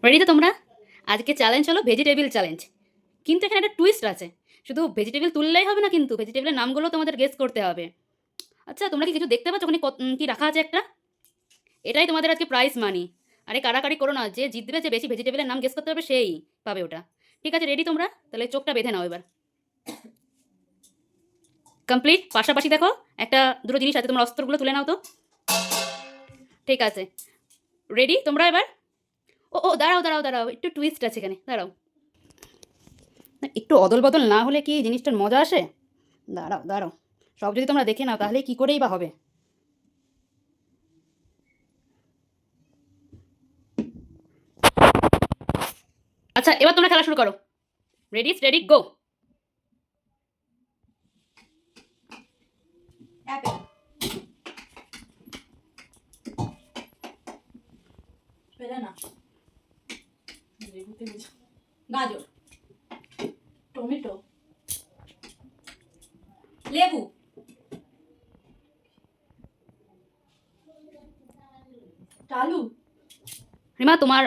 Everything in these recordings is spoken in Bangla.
রেডি তো তোমরা? আজকে চ্যালেঞ্জ হলো ভেজিটেবিল চ্যালেঞ্জ। কিন্তু এখানে একটা টুইস্ট আছে। শুধু ভেজিটেবল তুললেই হবে না, কিন্তু ভেজিটেবলের নামগুলো তোমাদের গেস করতে হবে। আচ্ছা, তোমরা কি কিছু দেখতে পাচ্ছ ওখানে কি রাখা আছে একটা? এটাই তোমাদের আজকে প্রাইজ মানি। আরে কাড়াকাড়ি করো না, যে জিতবে, যে বেশি ভেজিটেবলের নাম গেস করতে পারবে সেই পাবে ওটা। ঠিক আছে, রেডি তোমরা? তাহলে চোখটা বেঁধে নাও এবার। কমপ্লিট। পাশাপাশি দেখো, একটা দুটো জিনিস আছে, তোমরা অস্ত্রগুলো তুলে নাও তো। ঠিক আছে, রেডি তোমরা এবার? ও ও, দাঁড়াও দাঁড়াও দাঁড়াও, একটু টুইস্ট আছে এখানে, দাঁড়াও। না, একটু অদল বদল না হলে কি জিনিসটার মজা আসে? দাঁড়াও দাঁড়াও, সব যদি তোমরা দেখে নাও তাহলে কি করেই বা হবে। আচ্ছা, এবার তোমরা খেলা শুরু করো। Ready steady go. অ্যাপেল, বেদানা, গাজর, টমেটো, লেবু, আলু, রিমা, তোমার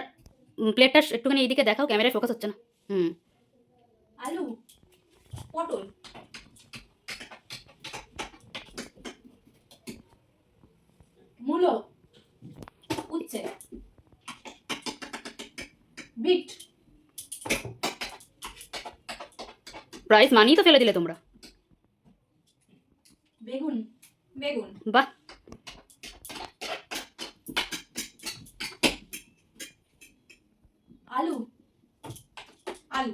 প্লেটটা একটুখানি এইদিকে দেখাও, ক্যামেরায় ফোকাস হচ্ছে না। আলু, পটল, মূলো, উচ্ছে, বিট, প্রাইস মানিয়ে তো ফেলে দিলে তোমরা। বেগুন, বেগুন, বাহ, আলু, আলু,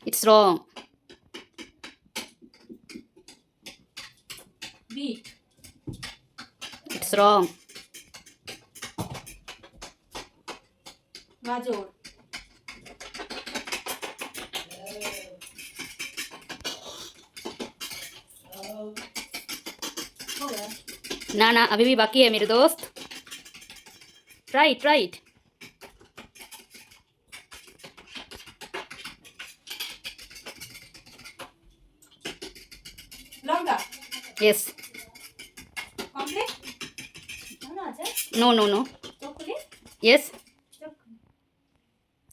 it's wrong. Beet, it's wrong. গাজর, हो गया। ना ना, अभी भी बाकी है मेरे दोस्त। Try it. लौंगा, यस। कमप्लीट, ना আছে নো নো নো। চকলি, ইয়েস। চক,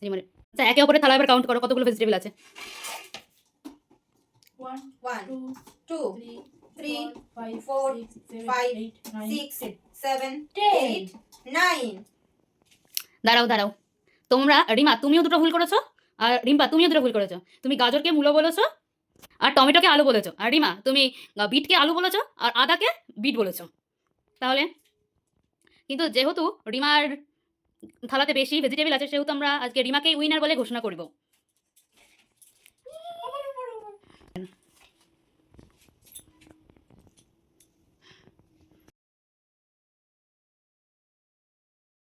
রিমোরে। আচ্ছা, একে অপরের থালা এবার কাউন্ট করো কতগুলো ভেজিটেবল আছে। 1 2 3 4 5 6 7 8 9। দাঁড়াও দাঁড়াও, তোমরা, রিমা তুমিও দুটো ভুল করেছো, আর রিম্পা তুমিও দুটো ভুল করেছো। তুমি গাজরকে মূলো বলেছো, আর টমেটোকে আলু বলেছো, আর রিমা তুমি বিটকে আলু বলেছো, আর আদাকে বিট বলেছো। তাহলে কিন্তু যেহেতু রিমার থালাতে বেশি ভেজিটেবল আছে, সেহেতু আমরা আজকে রিমাকেই উইনার বলে ঘোষণা করব।